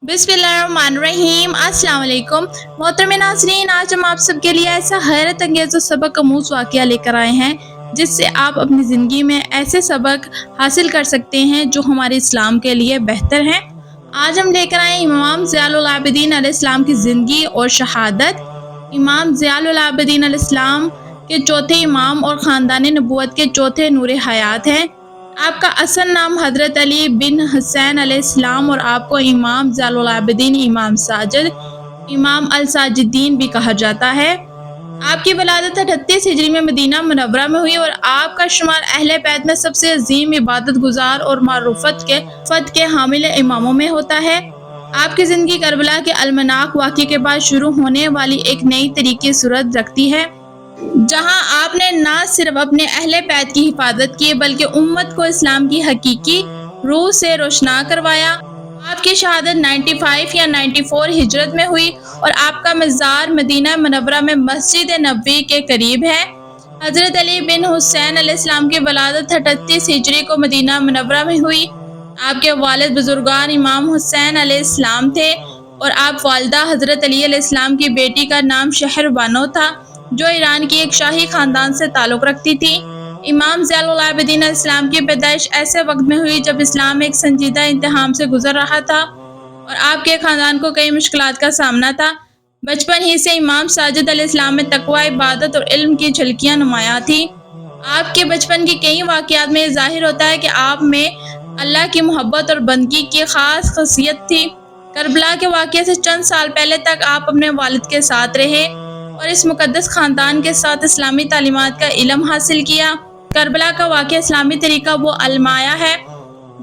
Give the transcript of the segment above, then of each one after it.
बिस्मिल्लाहिर्रहमानिर्रहीम। अस्सलाम वालेकुम। मोहतरम नाज़रीन, आज हम आप सब के लिए ऐसा हैरत अंगेज़ और सबक आमूज़ वाक़या लेकर आए हैं जिससे आप अपनी ज़िंदगी में ऐसे सबक हासिल कर सकते हैं जो हमारे इस्लाम के लिए बेहतर हैं। आज हम लेकर आए हैं इमाम ज़ियाउल आबिदीन अलैहिस्सलाम की ज़िंदगी और शहादत। इमाम ज़ियाउल आबिदीन अलैहिस्सलाम के चौथे इमाम और ख़ानदान नबूवत के चौथे नूर हयात हैं। आपका असल नाम हज़रत अली बिन हुसैन अलैहिस्सलाम और आपको इमाम ज़ियाउल आबिदीन, इमाम साजिद, इमाम अल साजिदीन भी कहा जाता है। आपकी वलादत 38 हिजरी में मदीना मुनव्वरा में हुई और आपका शुमार अहले बैत में सबसे अजीम इबादत गुजार और मारूफत के हामिल इमामों में होता है। आपकी ज़िंदगी करबला के अलमनाक वाक़े के बाद शुरू होने वाली एक नई तरीके सूरत रखती है, जहां आपने न सिर्फ अपने अहले बैत की हिफाजत की बल्कि उम्मत को इस्लाम की हकीकी रूह से रोशना करवाया। आपकी शहादत 95 या 94 हिजरत में हुई और आपका मज़ार मदीना मुनव्वरा में मस्जिद नबवी के करीब है। हज़रत अली बिन हुसैन अलैहिस्सलाम की वलादत 38 हिजरी को मदीना मुनव्वरा में हुई। आपके वालिद बुजुर्गान इमाम हुसैन अलैहिस्सलाम थे और आप वालिदा हज़रत अली अलैहिस्सलाम की बेटी का नाम शहरबानो था, जो ईरान की एक शाही खानदान से ताल्लुक़ रखती थी। इमाम ज़ियाउल आबिदीन अलैहिस्सलाम की पैदाइश ऐसे वक्त में हुई जब इस्लाम एक संजीदा इम्तिहान से गुजर रहा था और आपके ख़ानदान को कई मुश्किलात का सामना था। बचपन ही से इमाम साजिद अलैहिस्सलाम में तक़वा, इबादत और इल्म की झलकियाँ नुमायाँ थीं। आपके बचपन के कई वाक़यात में ज़ाहिर होता है कि आप में अल्लाह की मोहब्बत और बंदगी की ख़ास ख़ासियत थी। करबला के वाक़ये से चंद साल पहले तक आप अपने वालिद के साथ रहे और इस मुक़द्दस ख़ानदान के साथ इस्लामी तालीमात का इल्म हासिल किया। करबला का वाक़या इस्लामी तरीक़ा वो अलमाया है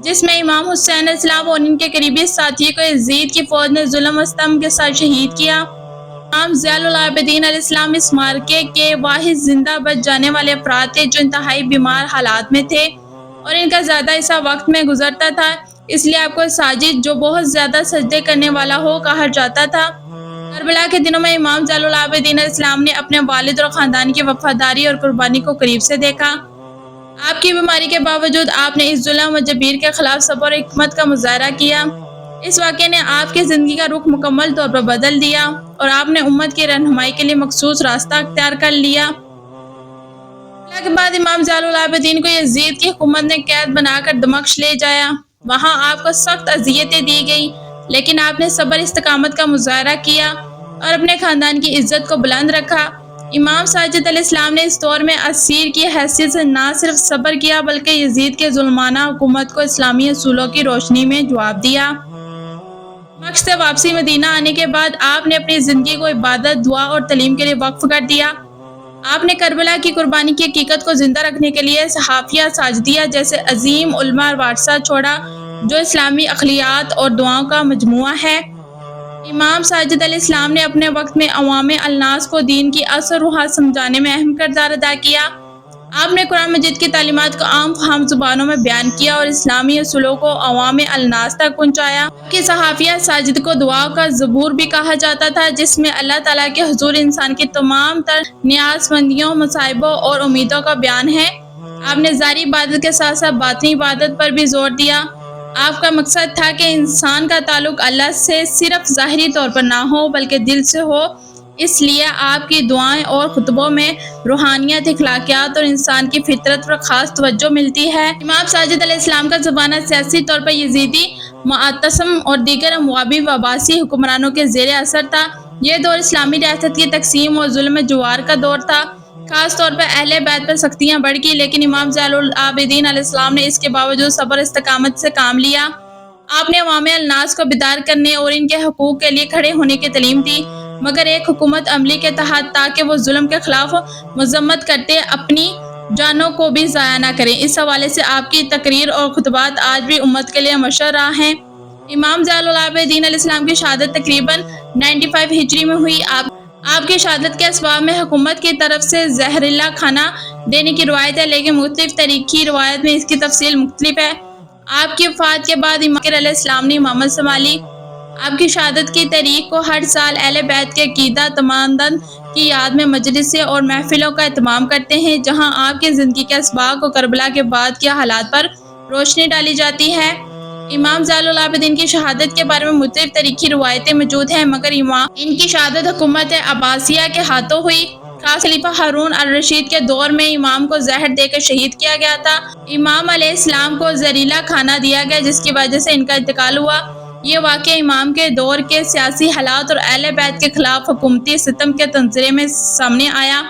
जिसमें इमाम हुसैन अलैहिस्सलाम और इनके करीबी साथी को यज़ीद की फ़ौज ने जुल्म व सितम के साथ शहीद किया। इमाम ज़ियाउल आबिदीन अलैहिस्सलाम इस मार्के के वाहिद जिंदा बच जाने वाले अफराद थे जो इंतहाई बीमार हालात में थे और इनका ज़्यादा हिस्सा वक्त में गुजरता था, इसलिए आपको साजिद, जो बहुत ज़्यादा सजदे करने वाला हो, कहा जाता था। करबला के दिनों में इमाम ज़ियाउल आबिदीन अलैहिस्सलाम ने अपने वालिद और ख़ानदान की वफ़ादारी और कुर्बानी को करीब से देखा। आपकी बीमारी के बावजूद आपने इस जुल्म व जबीर के खिलाफ सब्र और हिकमत का मुज़ाहरा किया। इस वाक़े ने आपकी ज़िंदगी का रुख मुकम्मल तौर पर बदल दिया और आपने उम्मत की रहनुमाई के लिए मखसूस रास्ता अख्तियार कर लिया। के बाद इमाम ज़ियाउल आबिदीन को यज़ीद की हुकूमत ने कैद बनाकर दमिश्क ले जाया। वहाँ आपको सख्त अज़ियतें दी गई, लेकिन आपने सब्र इस्तिकामत का मुज़ाहरा किया और अपने ख़ानदान की इज़्ज़त को बुलंद रखा। इमाम साजिद अलैहिस्सलाम ने इस दौर में असीर की हैसियत से न सिर्फ सब्र किया बल्कि यज़ीद के जुल्माना हुकूमत को इस्लामी असूलों की रोशनी में जवाब दिया। दमिश्क से वापसी मदीना आने के बाद आपने अपनी ज़िंदगी को इबादत, दुआ और तालीम के लिए वक्फ कर दिया। आपने करबला की कुर्बानी की हकीकत को जिंदा रखने के लिए सहाफ़िया साजिदिया जैसे अजीम उलमा वारसा छोड़ा, जो इस्लामी अखलाक़ियात और दुआओं का मजमुआ है। इमाम साजिद अलैहिस्सलाम ने अपने वक्त में अवाम अलनास को दीन की असर रूह समझाने में अहम किरदार अदा किया। आपने कुरान मजीद की तालीमात को आम फाहम ज़ुबानों में बयान किया और इस्लामी असूलों को अवाम अलनास तक पहुँचाया। कि सहाफ़िया साजिद को दुआओं का ज़बूर भी कहा जाता था, जिसमें अल्लाह ताला के हुज़ूर इंसान की तमाम तर न्याज़मंदियों, मसाइबों और उम्मीदों का बयान है। आपने ज़ाहिरी इबादत के साथ साथ बातिनी इबादत पर भी जोर दिया। आपका मकसद था कि इंसान का ताल्लुक़ अल्लाह से सिर्फ ज़ाहिरी तौर पर ना हो बल्कि दिल से हो, इसलिए आपकी दुआएं और खुतबों में रूहानियत, अखलाकियात और इंसान की फितरत पर ख़ास तवज्जो मिलती है। इमाम साजिद अलैहिस्सलाम का ज़माना सियासी तौर पर यज़ीदी, मुअतसिम और दीगर अमवाबी व अब्बासी हुक्मरानों के ज़ेर असर था। यह दौर इस्लामी रियासत की तकसीम और जुल्म जुवार का दौर था। ख़ास तौर पर अहले बैत पर सख्तियाँ बढ़ गई, लेकिन इमाम ज़ियाउल आबिदीन अलैहिस्सलाम ने इसके बावजूद सब्र इस्तिकामत से काम लिया। आपने अवाम अलनास को बेदार करने और इनके हकूक़ के लिए खड़े होने की तालीम दी, मगर एक हुकूमत अमली के तहत, ताकि वो जुल्म के खिलाफ मज़म्मत करते अपनी जानों को भी ज़ाया न करें। इस हवाले से आपकी तकरीर और खुतबात आज भी उम्मत के लिए मशहूर रहा हैं। इमाम ज़ियाउल आबिदीन अलैहिस्सलाम की शहादत तकरीबन 95 हिजरी में हुई। आपकी शहादत के असबाब में हुकूमत की तरफ से जहरीला खाना देने की रवायत है, लेकिन मुख्तलिफ तारीख़ी रवायत में इसकी तफसील मुख्तलिफ है। आपकी वफ़ात के बाद इमाम अलैहिस्सलाम ने इमामत संभाली। आपकी शहादत की तारीख को हर साल अहले बैत के अक़ीदा तमादन की याद में मजलिसें और महफिलों का एहतमाम करते हैं, जहाँ आपकी ज़िंदगी के असबाब और करबला के बाद के हालात पर रोशनी डाली जाती है। इमाम ज़ैनुल आबिदीन की शहादत के बारे में मुख्तलिफ तरीक़ी रिवायतें मौजूद हैं, मगर इनकी शहादत हुकूमत अब्बासिया के हाथों हुई। खास खलीफा हारून अल रशीद के दौर में इमाम को जहर देकर शहीद किया गया था। इमाम अलैहिस्सलाम को जहरीला खाना दिया गया, जिसकी वजह से इनका इंतकाल हुआ। ये वाक़या इमाम के दौर के सियासी हालात और अहले बैत के खिलाफ हुकूमती सितम के तंज़रे में सामने आया।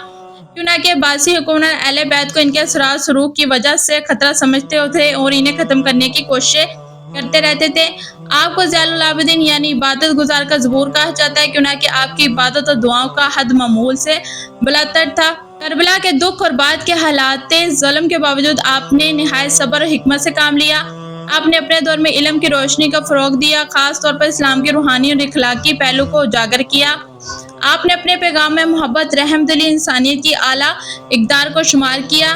क्योंकि अब्बासी हुकूमत अहले बैत को इनके असरार सलूक की वजह से खतरा समझते थे और इन्हें ख़त्म करने की कोशिश करते रहते थे। आपको ज़ैनुल आबिदीन यानी इबादत गुजार का ज़बूर कहा जाता है, क्योंकि आपकी इबादत और दुआओं का हद मामूल से बुलंदतर था। करबला के दुख और बाद के हालात ज़ुल्म के बावजूद आपने निहायत सब्र और हिकमत से काम लिया। आपने अपने दौर में इल्म की रोशनी का फ़रोग़ दिया, ख़ास तौर पर इस्लाम के रूहानी और इखलाकी पहलू को उजागर किया। आपने अपने पैगाम में मोहब्बत, रहमदिली, इंसानियत की आला इक़दार को शुमार किया।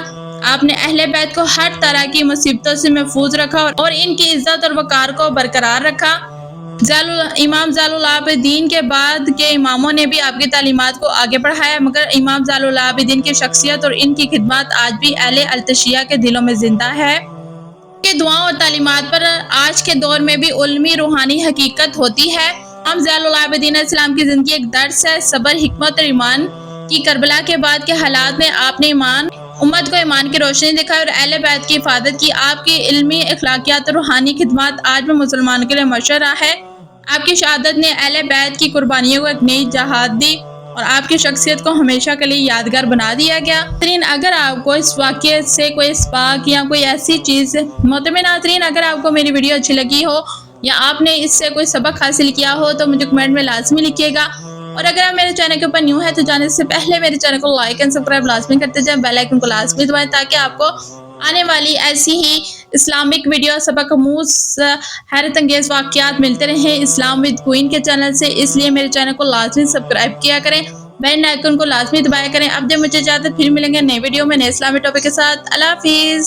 आपने अहले बैत को हर तरह की मुसीबतों से महफूज रखा और इनकी इज़्ज़त और वक़ार को बरकरार रखा। इमाम ज़ैनुल आबिदीन के बाद के इमामों ने भी आपकी तालीमात को आगे बढ़ाया, मगर इमाम ज़ैनुल आबिदीन की शख्सियत और इनकी खिदमत आज भी अहले अल-तशिया के दिलों में ज़िंदा है। के दुआओं और तालीमात पर आज के दौर में भी उल्मी रूहानी हकीकत होती है। इमाम ज़ैनुल आबिदीन अलैहिस्सलाम की ज़िंदगी एक दर्स है सब्र, हिकमत और ईमान की। करबला के बाद के हालात में आपने उम्मत को ईमान की रोशनी दिखाई और अहले बैत की हिफाजत की। आपकी इल्मी, अखलाकियात और रूहानी खिदमत आज भी मुसलमानों के लिए मशहूर है। आपकी शहादत ने अहले बैत की कुर्बानियों को एक नई जहाद दी और आपकी शख्सियत को हमेशा के लिए यादगार बना दिया गया। नाज़रीन, अगर आपको इस वाक़ये से कोई इसबाक या कोई ऐसी चीज़ नाज़रीन, अगर आपको मेरी वीडियो अच्छी लगी हो या आपने इससे कोई सबक हासिल किया हो तो मुझे कमेंट में लाजमी लिखिएगा। और अगर आप मेरे चैनल के ऊपर न्यू है तो जाने से पहले मेरे चैनल को लाइक एंड सब्सक्राइब लाजमी करते जाएं, बेल आइकन को लाजमी दबाएं, ताकि आपको आने वाली ऐसी ही इस्लामिक वीडियो, सबक आमूज़, हैरत अंगेज़ वाक़यात मिलते रहें इस्लाम विद क्वीन के चैनल से। इसलिए मेरे चैनल को लाजमी सब्सक्राइब किया करें, बेल आइकन को लाजमी दबाया करें। अब जब मुझे इजाज़त, फिर मिलेंगे नए वीडियो में नए इस्लामी टॉपिक के साथ। अल्लाह हाफ़िज़।